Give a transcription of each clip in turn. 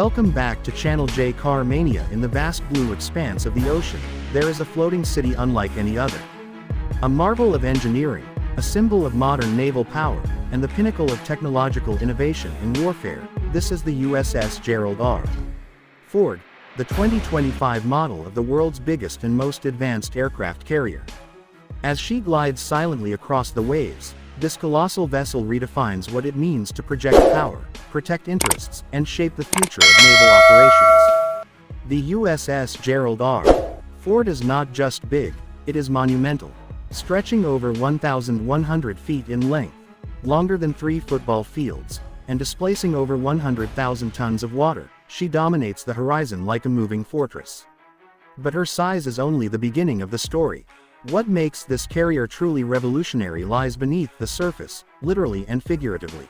Welcome back to Channel J Car Mania. In the vast blue expanse of the ocean, there is a floating city unlike any other. A marvel of engineering, a symbol of modern naval power, and the pinnacle of technological innovation in warfare, this is the USS Gerald R. Ford, the 2025 model of the world's biggest and most advanced aircraft carrier. As she glides silently across the waves, this colossal vessel redefines what it means to project power, protect interests, and shape the future of naval operations. The USS Gerald R. Ford is not just big, it is monumental. Stretching over 1,100 feet in length, longer than 3 football fields, and displacing over 100,000 tons of water, she dominates the horizon like a moving fortress. But her size is only the beginning of the story. What makes this carrier truly revolutionary lies beneath the surface, literally and figuratively.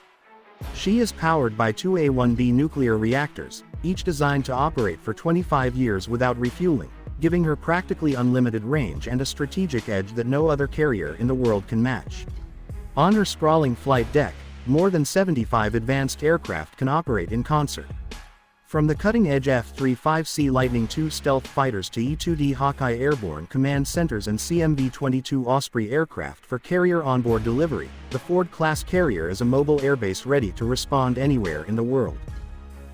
She is powered by 2 A-1B nuclear reactors, each designed to operate for 25 years without refueling, giving her practically unlimited range and a strategic edge that no other carrier in the world can match. On her sprawling flight deck, more than 75 advanced aircraft can operate in concert. From the cutting-edge F-35C Lightning II stealth fighters to E-2D Hawkeye airborne command centers and CMV-22 Osprey aircraft for carrier onboard delivery, the Ford-class carrier is a mobile airbase ready to respond anywhere in the world.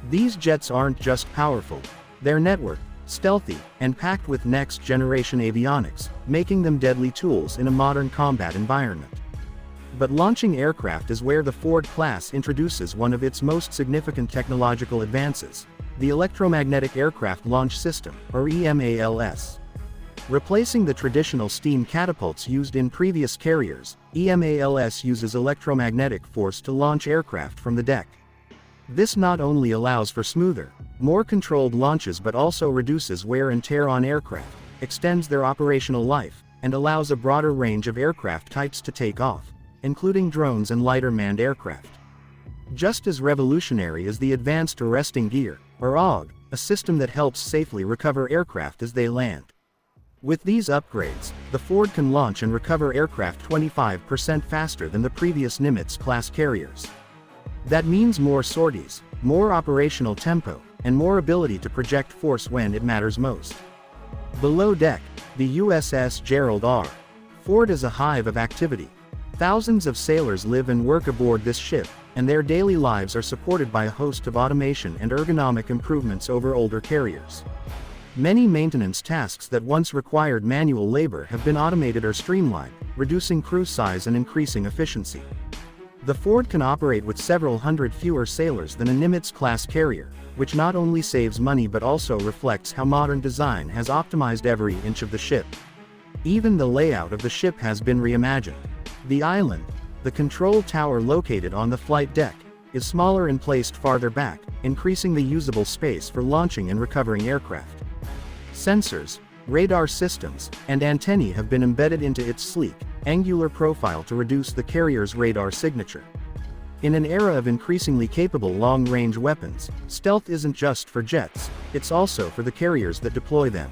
These jets aren't just powerful, they're networked, stealthy, and packed with next-generation avionics, making them deadly tools in a modern combat environment. But launching aircraft is where the Ford class introduces one of its most significant technological advances, the Electromagnetic Aircraft Launch System, or EMALS. Replacing the traditional steam catapults used in previous carriers, EMALS uses electromagnetic force to launch aircraft from the deck. This not only allows for smoother, more controlled launches but also reduces wear and tear on aircraft, extends their operational life, and allows a broader range of aircraft types to take off, including drones and lighter manned aircraft. Just as revolutionary is the Advanced Arresting Gear, or AUG, a system that helps safely recover aircraft as they land. With these upgrades, the Ford can launch and recover aircraft 25% faster than the previous Nimitz-class carriers. That means more sorties, more operational tempo, and more ability to project force when it matters most. Below deck, the USS Gerald R. Ford is a hive of activity. Thousands of sailors live and work aboard this ship, and their daily lives are supported by a host of automation and ergonomic improvements over older carriers. Many maintenance tasks that once required manual labor have been automated or streamlined, reducing crew size and increasing efficiency. The Ford can operate with several hundred fewer sailors than a Nimitz-class carrier, which not only saves money but also reflects how modern design has optimized every inch of the ship. Even the layout of the ship has been reimagined. The island, the control tower located on the flight deck, is smaller and placed farther back, increasing the usable space for launching and recovering aircraft. Sensors, radar systems, and antennae have been embedded into its sleek, angular profile to reduce the carrier's radar signature. In an era of increasingly capable long-range weapons, stealth isn't just for jets, it's also for the carriers that deploy them.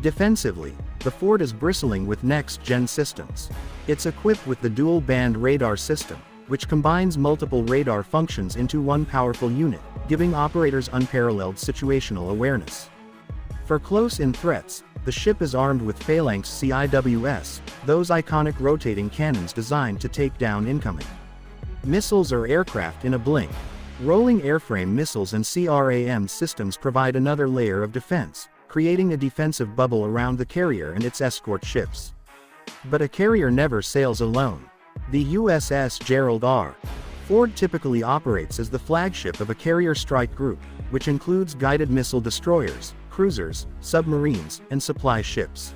Defensively, the Ford is bristling with next-gen systems. It's equipped with the dual-band radar system, which combines multiple radar functions into one powerful unit, giving operators unparalleled situational awareness. For close-in threats, the ship is armed with Phalanx CIWS, those iconic rotating cannons designed to take down incoming missiles or aircraft in a blink. Rolling airframe missiles and CRAM systems provide another layer of defense, creating a defensive bubble around the carrier and its escort ships. But a carrier never sails alone. The USS Gerald R. Ford typically operates as the flagship of a carrier strike group, which includes guided missile destroyers, cruisers, submarines, and supply ships.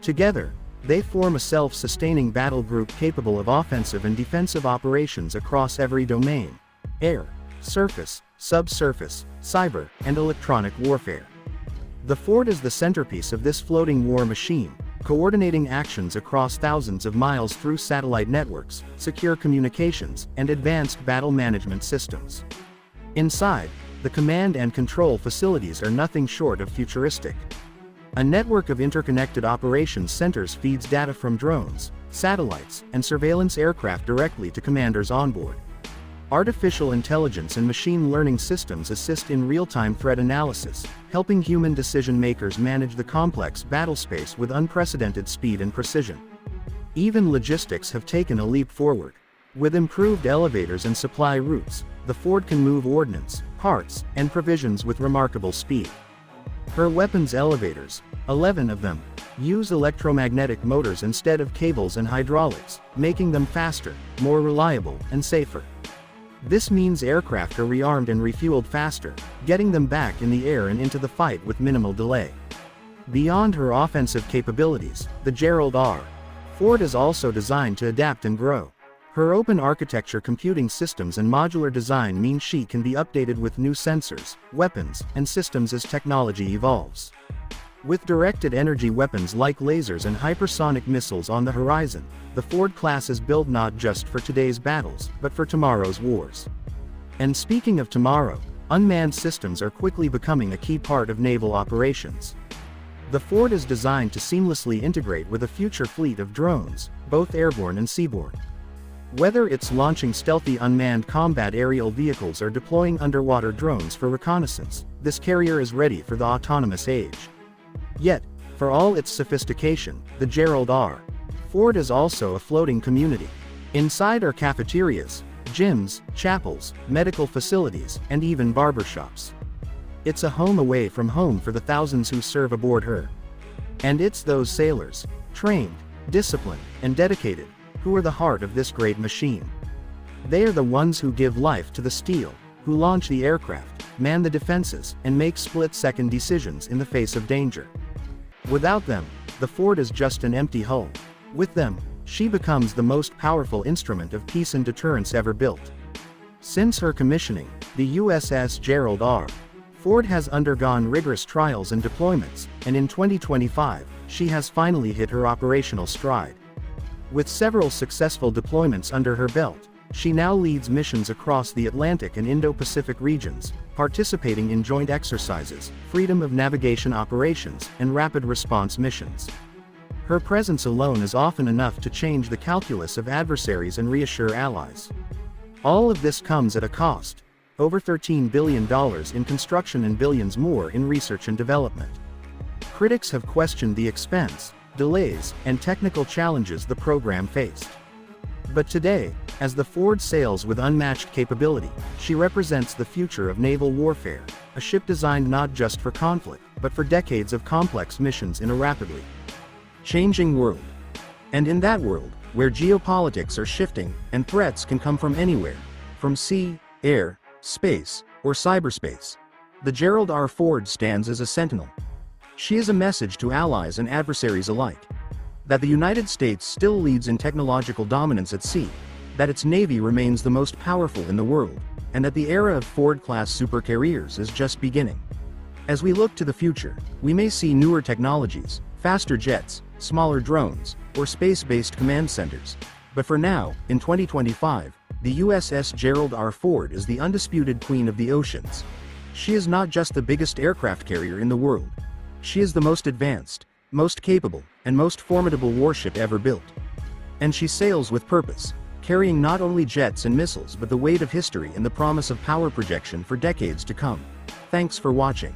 Together, they form a self-sustaining battle group capable of offensive and defensive operations across every domain: air, surface, subsurface, cyber, and electronic warfare. The Ford is the centerpiece of this floating war machine, coordinating actions across thousands of miles through satellite networks, secure communications, and advanced battle management systems. Inside, the command and control facilities are nothing short of futuristic. A network of interconnected operations centers feeds data from drones, satellites, and surveillance aircraft directly to commanders on board. Artificial intelligence and machine learning systems assist in real-time threat analysis, helping human decision-makers manage the complex battlespace with unprecedented speed and precision. Even logistics have taken a leap forward. With improved elevators and supply routes, the Ford can move ordnance, parts, and provisions with remarkable speed. Her weapons elevators, 11 of them, use electromagnetic motors instead of cables and hydraulics, making them faster, more reliable, and safer. This means aircraft are rearmed and refueled faster, getting them back in the air and into the fight with minimal delay. Beyond her offensive capabilities, the Gerald R. Ford is also designed to adapt and grow. Her open architecture computing systems and modular design mean she can be updated with new sensors, weapons, and systems as technology evolves. With directed energy weapons like lasers and hypersonic missiles on the horizon, the Ford class is built not just for today's battles, but for tomorrow's wars. And speaking of tomorrow, unmanned systems are quickly becoming a key part of naval operations. The Ford is designed to seamlessly integrate with a future fleet of drones, both airborne and seaborne. Whether it's launching stealthy unmanned combat aerial vehicles or deploying underwater drones for reconnaissance, this carrier is ready for the autonomous age. Yet, for all its sophistication, the Gerald R. Ford is also a floating community. Inside are cafeterias, gyms, chapels, medical facilities, and even barbershops. It's a home away from home for the thousands who serve aboard her. And it's those sailors, trained, disciplined, and dedicated, who are the heart of this great machine. They are the ones who give life to the steel, who launch the aircraft, man the defenses, and make split-second decisions in the face of danger. Without them, the Ford is just an empty hull. With them, she becomes the most powerful instrument of peace and deterrence ever built. Since her commissioning, the USS Gerald R. Ford has undergone rigorous trials and deployments, and in 2025, she has finally hit her operational stride. With several successful deployments under her belt, she now leads missions across the Atlantic and Indo-Pacific regions, participating in joint exercises, freedom of navigation operations, and rapid response missions. Her presence alone is often enough to change the calculus of adversaries and reassure allies. All of this comes at a cost: over $13 billion in construction and billions more in research and development. Critics have questioned the expense, delays, and technical challenges the program faced. But today, as the Ford sails with unmatched capability, she represents the future of naval warfare, a ship designed not just for conflict, but for decades of complex missions in a rapidly changing world. And in that world, where geopolitics are shifting, and threats can come from anywhere, from sea, air, space, or cyberspace, the Gerald R. Ford stands as a sentinel. She is a message to allies and adversaries alike that the United States still leads in technological dominance at sea, that its Navy remains the most powerful in the world, and that the era of Ford-class supercarriers is just beginning. As we look to the future, we may see newer technologies, faster jets, smaller drones, or space-based command centers. But for now, in 2025, the USS Gerald R. Ford is the undisputed queen of the oceans. She is not just the biggest aircraft carrier in the world. She is the most advanced, most capable, and most formidable warship ever built. And she sails with purpose, carrying not only jets and missiles but the weight of history and the promise of power projection for decades to come. Thanks for watching.